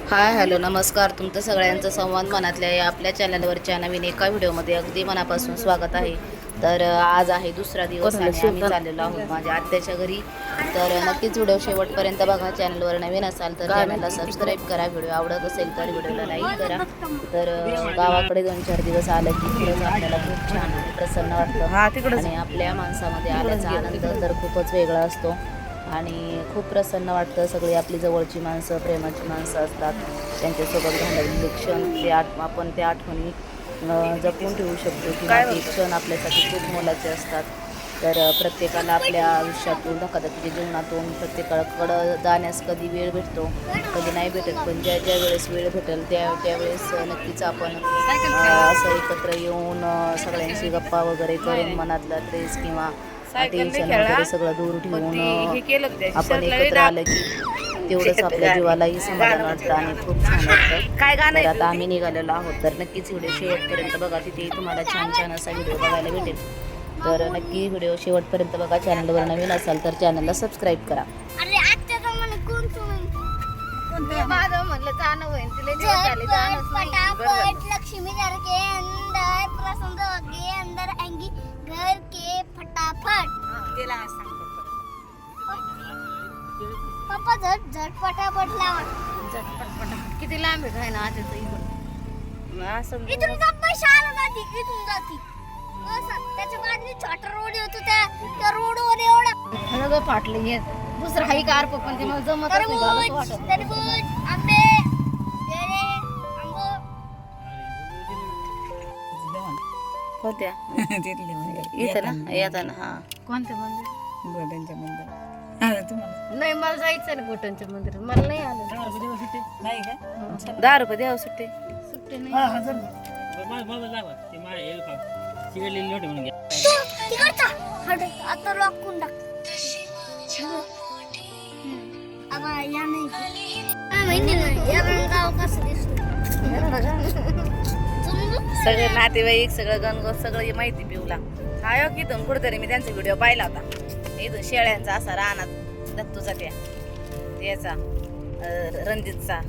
Hi hello नमस्कार. तुमचं सगळ्यांचं संवाद मनातल्या या आपल्या चॅनलवरच्या नवीन एका व्हिडिओमध्ये अगदी मनापासून स्वागत आहे. तर आज आहे दुसरा दिवस आणि आम्ही चाललेलो आहोत माझ्या आत्याच्या घरी. तर नक्कीच व्हिडिओ शेवटपर्यंत बघा. चॅनलवर नवीन असाल तर चॅनलला सबस्क्राईब करा. व्हिडिओ आवडत असेल तर व्हिडिओला लाईक करा. तर गावाकडे 2-4 दिवस आलं की खरंच आपल्याला खूप छान आणि प्रसन्न वाटतं आणि आपल्या माणसामध्ये आल्याचा आनंद तर खूपच वेगळा असतो आणि खूप प्रसन्न वाटतं. सगळी आपली जवळची माणसं, प्रेमाची माणसं असतात, त्यांच्यासोबत घालवलेले क्षण ते आपण त्या आठवणी जपून ठेवू शकतो किंवा ते क्षण आपल्यासाठी खूप मोलाचे असतात. तर प्रत्येकाला आपल्या आयुष्यातून धकाधकीच्या जीवनातून प्रत्येकाकडं जाण्यास कधी वेळ भेटतो, कधी नाही भेटत, पण ज्या ज्या वेळेस वेळ भेटेल त्यावेळेस नक्कीच आपण असं एकत्र येऊन सगळ्यांशी गप्पा वगैरे करून मनातला ट्रेस किंवा टेन्शन वगैरे सगळं दूर ठेवून आपण एकत्र आलं की तेवढंच आपल्या जीवालाही समाधान वाटतं आणि खूप छान वाटतं. तर आता आम्ही निघालेलो आहोत. तर नक्कीच व्हिडिओ शेवटपर्यंत बघा. तिथे तुम्हाला छान छान असा व्हिडिओ बघायला भेटेल. तर नक्की व्हिडिओ शेवटपर्यंत बघा. चॅनलवर नवीन असाल तर चॅनलला सबस्क्राईब करा. लक्ष्मी घर के अंदर प्रसन्न के अंदर आएंगी घर के फटाफट पप्पा झट झट पटापट लावा. किती लांब आहे काय ना आता इथून गप्पा शाळा जाती इथून जाती असं त्याच्या बाजूला छोटा रोड होतो त्या रोडवर एवढा सगळं फाटलं हे दुसरं हाई कार पण ते मला जमत नाही झालं वाटत. तरबूज आंबे पेरे आंबो कोणत्या इथं ना येताना हा कोणत्या मंदिर गोट्यांच्या मंदिर नाही मला जायचं ना गोट्यांच्या मंदिरात. मला नाही आलं नाही का 10 रुपये द्यावं सुट्टे तिकडचा हट आता लॉकून टाक. आता या नाही काय माहिती नाही या रंगाव कसं दिसतो. सगळे नातेवाईक सगळं गणगोत सगळं माहिती पिऊला हा की इथून कुठेतरी मी त्यांचा व्हिडिओ पाहिला होता. इथून शेळ्यांचा असा रानात दत्तूचा त्याचा रणजितचा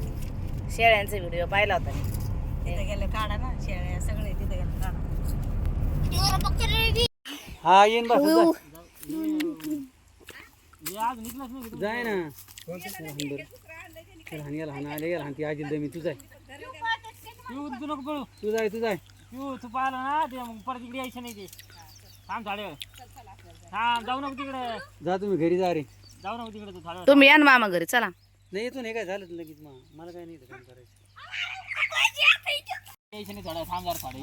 शेळ्यांचा व्हिडिओ पाहिला होता मी. तिथे गेलं काढा ना शेळ्या सगळे तिथे गेलं काढा. हा येईन बस जाय ना लहान आले लहान ती आजी दमी तू जाय तू जाय तू पाहिलं ना ते मग परत इकडे यायचं नाही. ते थांब झाडे थांब जाऊ नको तिकडे. जा तुम्ही घरी जा रे. जाऊ नको तिकडे तू झाड तुम्ही या ना मामा घरी चला. नाही येतो नाही काय झालं लगेच मला काय नाही काम करायचं. यायचं नाही थोडं थांब जरा थोडं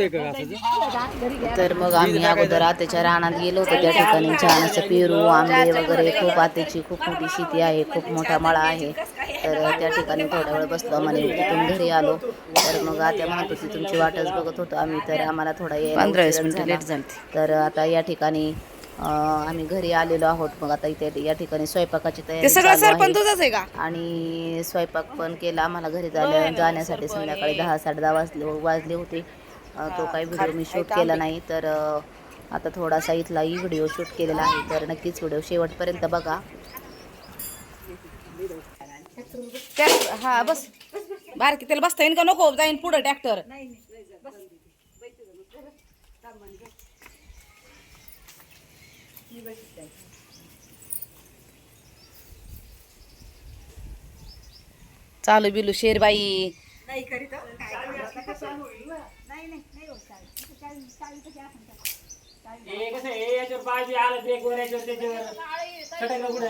इकडे तर मग आम्ही अगोदर आत्याच्या रानात गेलो होतो. त्या ठिकाणी छान असं पेरू आंबे वगैरे खूप आत्याची खूप मोठी शेती आहे, खूप मोठा मळा आहे. तर त्या ठिकाणी थोडा वेळ बसलो म्हणे तिथून घरी आलो. तर मग आत्या म्हणत होती तुमची वाटच बघत होतो आम्ही. तर आम्हाला थोडा 15-20 मिनिटं लेट झाली. तर आता या ठिकाणी आम्ही घरी आलेलो आहोत. मग आता इथे या ठिकाणी स्वयंपाकाची तयारी चालू आहे आणि स्वयंपाक पण केला. आम्हाला घरी जाण्यासाठी संध्याकाळी 10-10:30 वाजले होते. तो काही व्हिडिओ मी शूट केला नाही. तर आता थोडासा इथलाही व्हिडिओ शूट केलेला आहे. तर नक्कीच व्हिडिओ शेवटपर्यंत बघा. हा बस बारकी त्याला बसता येईन का नको जाईन पुढं ट्रॅक्टर. चालू बिलू शेरबाई कसं आहे याच्यावर पाहिजे आलं ब्रेक वर याच्यावर त्याच्यावर सटकलं कुठं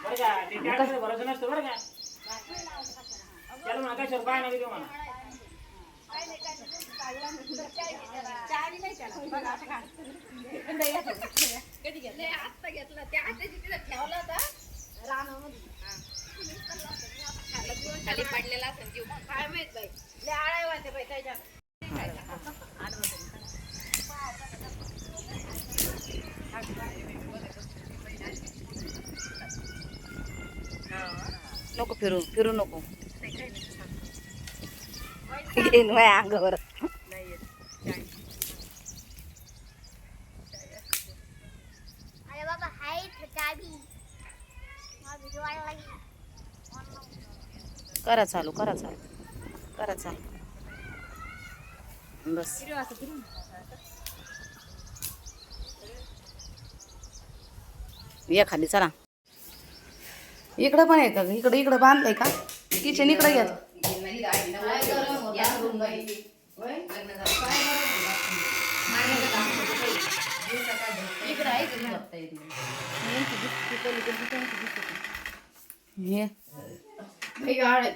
बरं का. ते ट्रॅक्टर भरोसा नसतो बरं का. त्याला म्हणा कशावर पाय नका देऊ म्हणा. खाली पडलेला असेल काय माहित बाई लय आळाय वाटते बाई त्याच्या. नको फिरू नको येईन माझ्या अंगावर. अरे बाबा हाय चाबी वाढला की. करा चालू करा चालू करा चालू बस या खाली चला. इकडं पण आहे का इकडं इकडं बांधलंय का किचन इकडं घ्या.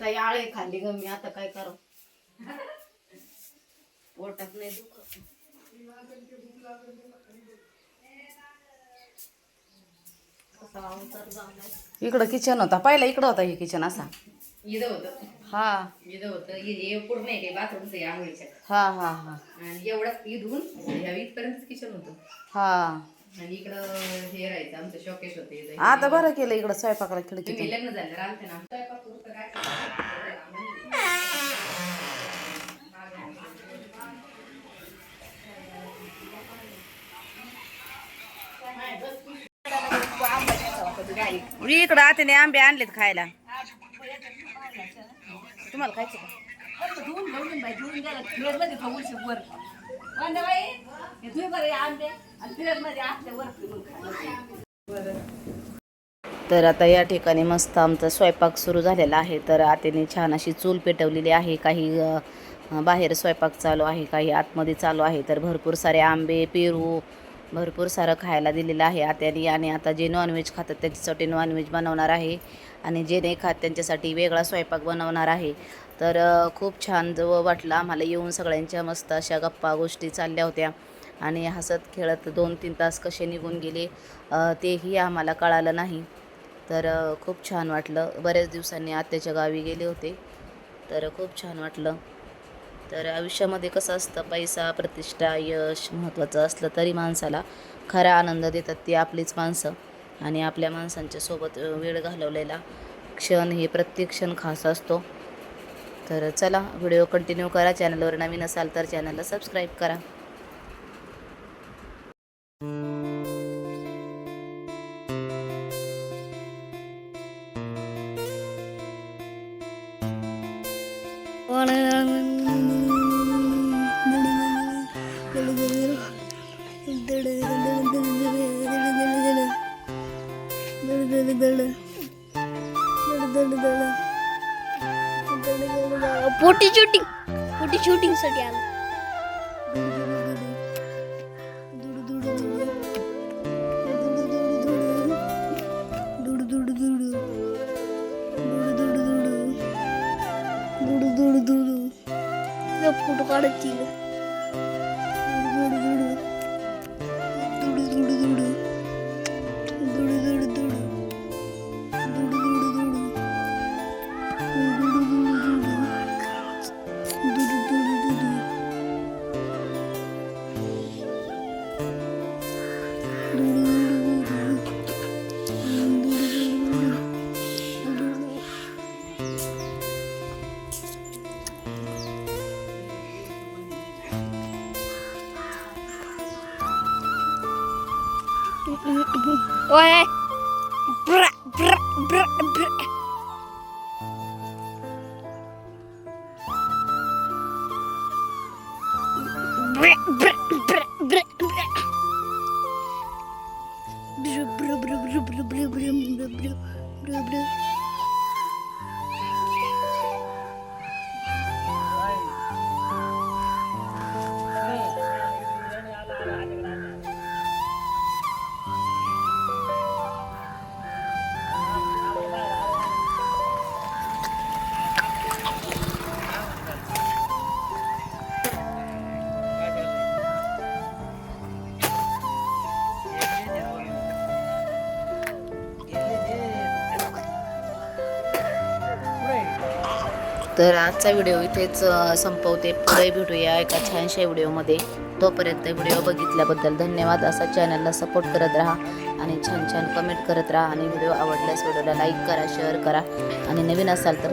याळे खाल्ली ग मी आता काय करू पोटात नाही दुखत. इकडं किचन होता पहिला इकडं होता हे किचन असा इथं होतं हा इथं होतं हे पूर्ण आहे काही बाथरूमचं आहे आंघोळीच्या हा हा हा आणि एवढंच इथून ह्या इथपर्यंत किचन होतं हा आणि इकडं हे राहायचं आमचं शोकेश होतं इथं. आता बरं केलं इकडं स्वयंपाकाला खिडकी. तुम्ही लग्न झालं राहते ना स्वयंपाक करू तर काय इकडं आतेने आंबे आणलेत खायला. तुम्हाला खायचे का? तर आता या ठिकाणी मस्त आमचा स्वयंपाक सुरू झालेला आहे. तर आतेने छान अशी चूल पेटवलेली आहे. काही बाहेर स्वयंपाक चालू आहे, काही आतमध्ये चालू आहे. तर भरपूर सारे आंबे पेरू भरपूर सारं खायला दिलेलं आहे आत्याने. आणि आता जे नॉनव्हेज खातात त्यांच्यासाठी नॉनव्हेज बनवणार आहे आणि जे नाही खात त्यांच्यासाठी वेगळा स्वयंपाक बनवणार आहे. तर खूप छान वाटलं आम्हाला येऊन. सगळ्यांच्या मस्त अशा गप्पा गोष्टी चालल्या होत्या आणि हसत खेळत 2-3 तास कसे निघून गेले तेही आम्हाला कळालं नाही. तर खूप छान वाटलं. बऱ्याच दिवसांनी आत्याच्या गावी गेले होते तर खूप छान वाटलं. तर आयुष्यामध्ये कसं असतं पैसा प्रतिष्ठा यश महत्त्वाचं असलं तरी माणसाला खरा आनंद देतात ती आपलीच माणसं. आणि आपल्या माणसांच्या सोबत वेळ घालवलेला क्षण हे प्रत्येक क्षण खास असतो. तर चला व्हिडिओ कंटिन्यू करा. चॅनलवर नवीन असाल तर चॅनलला सबस्क्राईब करा. पोटी शूटिंग साठी आलो. फोटो काढायची ओए ब्र ब्र ब्र ब्र तर आजचा व्हिडिओ इथेच संपवते. पुढे भेटूया एका छानशा व्हिडिओमध्ये. तोपर्यंत व्हिडिओ बघितल्याबद्दल धन्यवाद. असा चॅनलला सपोर्ट करत राहा आणि छान छान कमेंट करत राहा. आणि व्हिडिओ आवडल्यास व्हिडिओला लाईक करा, शेअर करा आणि नवीन असाल तर